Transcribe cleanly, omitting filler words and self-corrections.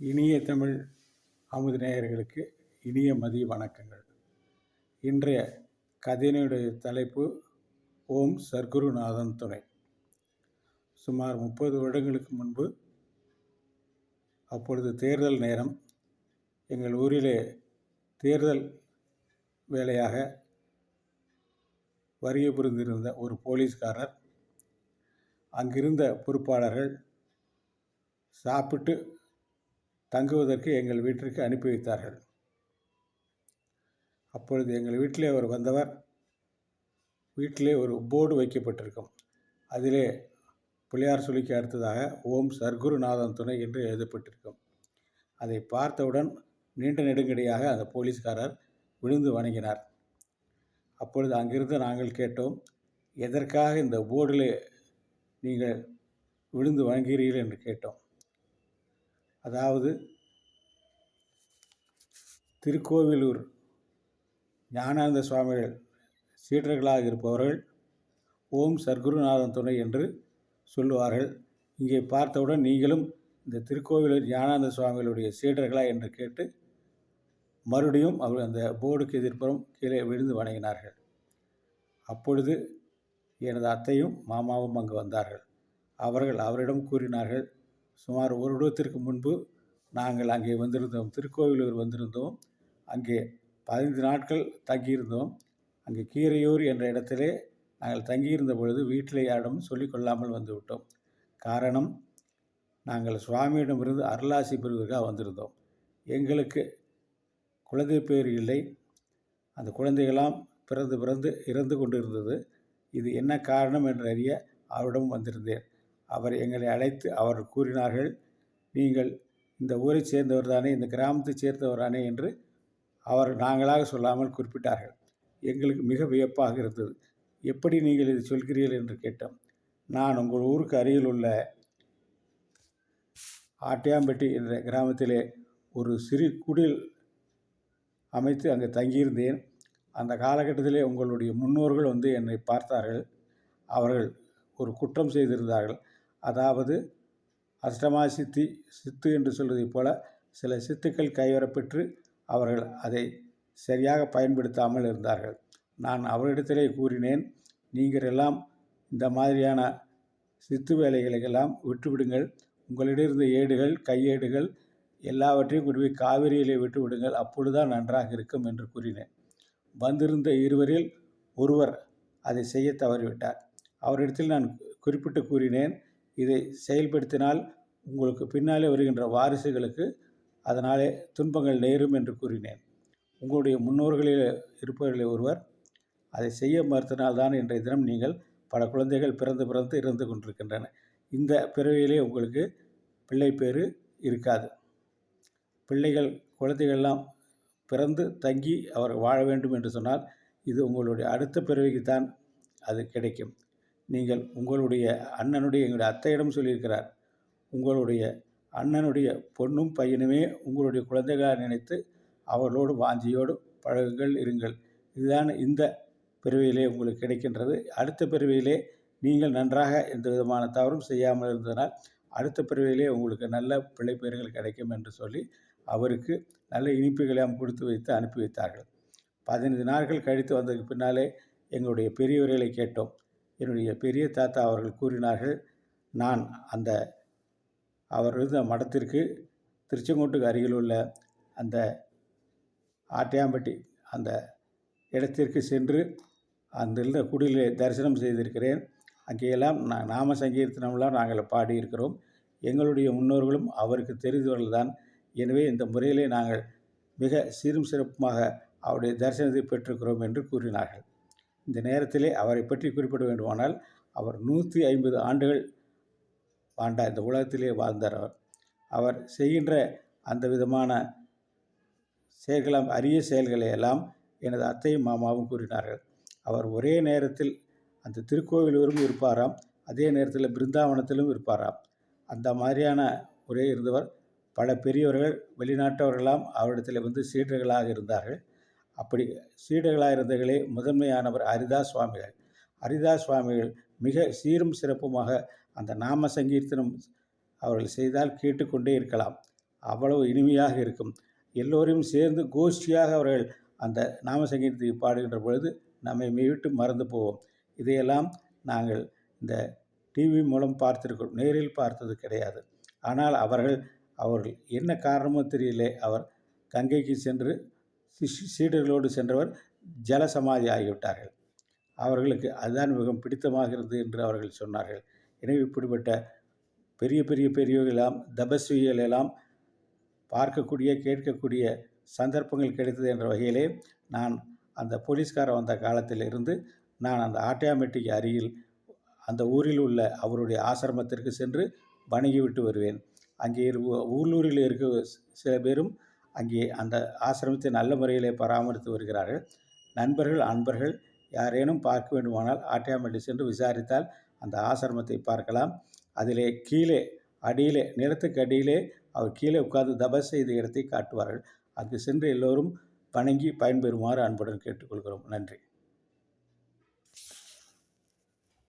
இனிய தமிழ் அமுது நேயர்களுக்கு இனிய மதிய வணக்கங்கள். இன்றைய கதையினுடைய தலைப்பு ஓம் சர்க்குருநாதன் துணை. சுமார் 30 வருடங்களுக்கு முன்பு, அப்பொழுது தேர்தல் நேரம், எங்கள் ஊரிலே தேர்தல் வேலையாக வருகை புரிந்திருந்த ஒரு போலீஸ்காரர், அங்கிருந்த பொறுப்பாளர்கள் சாப்பிட்டு தங்குவதற்கு எங்கள் வீட்டிற்கு அனுப்பி வைத்தார்கள். அப்பொழுது எங்கள் வீட்டிலே அவர் வந்தவர், வீட்டிலே ஒரு போர்டு வைக்கப்பட்டிருக்கும். அதிலே பிள்ளையார் சொல்லிக்கு அடுத்ததாக ஓம் சர்க்குருநாதன் துணை என்று எழுதப்பட்டிருக்கும். அதை பார்த்தவுடன் நீண்ட நெடுங்கடியாக அந்த போலீஸ்காரர் விழுந்து வணங்கினார். அப்பொழுது அங்கிருந்து நாங்கள் கேட்டோம், எதற்காக இந்த போர்டிலே நீங்கள் விழுந்து வணங்குகிறீர்கள் என்று கேட்டோம். அதாவது திருக்கோவிலூர் ஞானானந்த சுவாமிகள் சீடர்களாக இருப்பவர்கள் ஓம் சர்க்குருநாதன் துணை என்று சொல்லுவார்கள். இங்கே பார்த்தவுடன் நீங்களும் இந்த திருக்கோவிலூர் ஞானானந்த சுவாமிகளுடைய சீடர்களா என்று கேட்டு மறுபடியும் அவர் அந்த போர்டுக்கு எதிர்ப்புறம் கீழே விழுந்து வணங்கினார்கள். அப்பொழுது எனது அத்தையும் மாமாவும் அங்கு வந்தார்கள். அவர்கள் அவரிடம் கூறினார்கள், சுமார் ஒரு வருடத்திற்கு முன்பு நாங்கள் அங்கே வந்திருந்தோம், திருக்கோவிலூர் வந்திருந்தோம். அங்கே 15 நாட்கள் தங்கியிருந்தோம். அங்கே கீரையூர் என்ற இடத்திலே நாங்கள் தங்கியிருந்த பொழுது வீட்டிலே யாரிடம் சொல்லிக்கொள்ளாமல் வந்துவிட்டோம். காரணம், நாங்கள் சுவாமியிடமிருந்து அருளாசி பெறுவதற்காக வந்திருந்தோம். எங்களுக்கு குழந்தை பேர் இல்லை. அந்த குழந்தைகளாம் பிறந்து இறந்து கொண்டு இருந்தது. இது என்ன காரணம் என்று அறிய அவரிடம் வந்திருந்தேன். அவர் எங்களை அழைத்து அவர் கூறினார்கள், நீங்கள் இந்த ஊரை சேர்ந்தவர் தானே, இந்த கிராமத்தை சேர்ந்தவர் தானே என்று அவர் நாங்களாக சொல்லாமல் குறிப்பிட்டார்கள். எங்களுக்கு மிக வியப்பாக இருந்தது. எப்படி நீங்கள் இது சொல்கிறீர்கள் என்று கேட்டோம். நான் உங்கள் ஊருக்கு அருகில் உள்ள ஆட்டியாம்பட்டி என்ற கிராமத்திலே ஒரு சிறு குடில் அமைத்து அங்கே தங்கியிருந்தேன். அந்த காலகட்டத்திலே உங்களுடைய முன்னோர்கள் வந்து என்னை பார்த்தார்கள். அவர்கள் ஒரு குற்றம் செய்திருந்தார்கள். அதாவது அஷ்டமா சித்து என்று சொல்வதைப் போல சில சித்துக்கள் கைவரப்பெற்று அவர்கள் அதை சரியாக பயன்படுத்தாமல் இருந்தார்கள். நான் அவரிடத்திலே கூறினேன், நீங்கள் எல்லாம் இந்த மாதிரியான சித்து வேலைகளுக்கெல்லாம் விட்டுவிடுங்கள். உங்களிடம் இருந்த ஏடுகள், கையேடுகள் எல்லாவற்றையும் கொண்டு போய் காவிரியிலே விட்டு விடுங்கள், அப்பொழுதுதான் நன்றாக இருக்கும் என்று கூறினேன். வந்திருந்த இருவரில் ஒருவர் அதை செய்ய தவறிவிட்டார். அவரிடத்தில் நான் குறிப்பிட்டு கூறினேன், இதை செயல்படுத்தினால் உங்களுக்கு பின்னாலே வருகின்ற வாரிசுகளுக்கு அதனாலே துன்பங்கள் நேரும் என்று கூறினேன். உங்களுடைய முன்னோர்களில் இருப்பவர்களில் ஒருவர் அதை செய்ய மறுத்தனால்தான் இன்றைய தினம் நீங்கள் பல குழந்தைகள் பிறந்து இறந்து கொண்டிருக்கின்றன. இந்த பிறவியிலே உங்களுக்கு பிள்ளை பேறு இருக்காது. குழந்தைகள்லாம் பிறந்து தங்கி அவர் வாழ வேண்டும் என்று சொன்னால் இது உங்களுடைய அடுத்த பிறவிக்குத்தான் அது கிடைக்கும். நீங்கள் உங்களுடைய அண்ணனுடைய எங்களுடைய அத்தையிடம் சொல்லியிருக்கிறார், உங்களுடைய அண்ணனுடைய பொண்ணும் பையனுமே உங்களுடைய குழந்தைகளாக நினைத்து அவர்களோடு வாஞ்சியோடு பழகுங்கள், இருங்கள். இதுதான் இந்த பிறவியிலே உங்களுக்கு கிடைக்கின்றது. அடுத்த பிறவியிலே நீங்கள் நன்றாக எந்த விதமான தவறும் செய்யாமல் இருந்ததனால் அடுத்த பிறவியிலே உங்களுக்கு நல்ல பிள்ளை பேறுகள் கிடைக்கும் என்று சொல்லி அவருக்கு நல்ல இனிப்புகளையும் கொடுத்து வைத்து அனுப்பி வைத்தார்கள். 15 நாட்கள் கழித்து வந்ததுக்கு பின்னாலே எங்களுடைய பெரியவர்களை கேட்டோம். என்னுடைய பெரிய தாத்தா அவர்கள் கூறினார்கள், நான் அந்த அவர் இருந்த மடத்திற்கு திருச்செங்கோட்டுக்கு அருகில் உள்ள அந்த ஆட்டியாம்பட்டி அந்த இடத்திற்கு சென்று அங்கிருந்த குடிலே தரிசனம் செய்திருக்கிறேன். அங்கேயெல்லாம் நாம சங்கீர்த்தனம்லாம் நாங்கள் பாடியிருக்கிறோம். எங்களுடைய முன்னோர்களும் அவருக்கு தெரிந்தவர்கள்தான். எனவே இந்த முறையிலே நாங்கள் மிக சீரும் சிறப்புமாக அவருடைய தரிசனத்தை பெற்றிருக்கிறோம் என்று கூறினார்கள். இந்த நேரத்திலே அவரை பற்றி குறிப்பிட வேண்டுமானால், அவர் 150 ஆண்டுகள் இந்த உலகத்திலே வாழ்ந்தார். அவர் செய்கின்ற அந்த விதமான செயல்களாம் அரிய செயல்களை எல்லாம் எனது அத்தையும் மாமாவும் கூறினார்கள். அவர் ஒரே நேரத்தில் அந்த திருக்கோவிலூரும் இருப்பாராம், அதே நேரத்தில் பிருந்தாவனத்திலும் இருப்பாராம். அந்த மாதிரியான ஒரே இருந்தவர். பல பெரியவர்கள் வெளிநாட்டவர்களாம் அவரிடத்தில் வந்து சீடர்களாக இருந்தார்கள். அப்படி சீடர்களாக இருந்தவர்களே முதன்மையானவர் ஹரிதாஸ் சுவாமிகள். ஹரிதாஸ் சுவாமிகள் மிக சீரும் சிறப்புமாக அந்த நாம சங்கீர்த்தனம் அவர்கள் செய்தால் கேட்டுக்கொண்டே இருக்கலாம். அவ்வளவு இனிமையாக இருக்கும். எல்லோரையும் சேர்ந்து கோஷ்டியாக அவர்கள் அந்த நாம சங்கீதத்தை பாடுகின்ற பொழுது நம்மை விட்டு மறந்து போவோம். இதையெல்லாம் நாங்கள் இந்த டிவி மூலம் பார்த்திருக்கிறோம், நேரில் பார்த்தது கிடையாது. ஆனால் அவர்கள் என்ன காரணமோ தெரியல, அவர் கங்கைக்கு சென்று சீடர்களோடு சென்றவர் ஜலசமாதி ஆகிவிட்டார்கள். அவர்களுக்கு அதுதான் மிகவும் பிடித்தமாக இருந்தது என்று அவர்கள் சொன்னார்கள். எனவே இப்படிப்பட்ட பெரிய பெரிய பெரியவர்களெல்லாம் தபஸ்விகள் எல்லாம் பார்க்கக்கூடிய கேட்கக்கூடிய சந்தர்ப்பங்கள் கிடைத்தது என்ற வகையிலே நான் அந்த போலீஸ்காரன் வந்த காலத்தில் இருந்து நான் அந்த ஆட்டோமேட்டிக் அருகில் அந்த ஊரில் உள்ள அவருடைய ஆசிரமத்திற்கு சென்று வணங்கிவிட்டு வருவேன். அங்கே உள்ளூரில் இருக்க சில பேரும் அங்கே அந்த ஆசிரமத்தை நல்ல முறையிலே பராமரித்து வருகிறார்கள். நண்பர்கள் அன்பர்கள் யாரேனும் பார்க்க வேண்டுமானால் ஆட்டோமேட்டிக் சென்று விசாரித்தால் அந்த ஆசிரமத்தை பார்க்கலாம். அதிலே கீழே அடியிலே நிலத்துக்கு அடியிலே அவர் கீழே உட்கார்ந்து தபஸ் செய்த இடத்தை காட்டுவார்கள். அங்கு சென்று எல்லோரும் வணங்கி பயன்பெறுமாறு அன்புடன் கேட்டுக்கொள்கிறோம். நன்றி.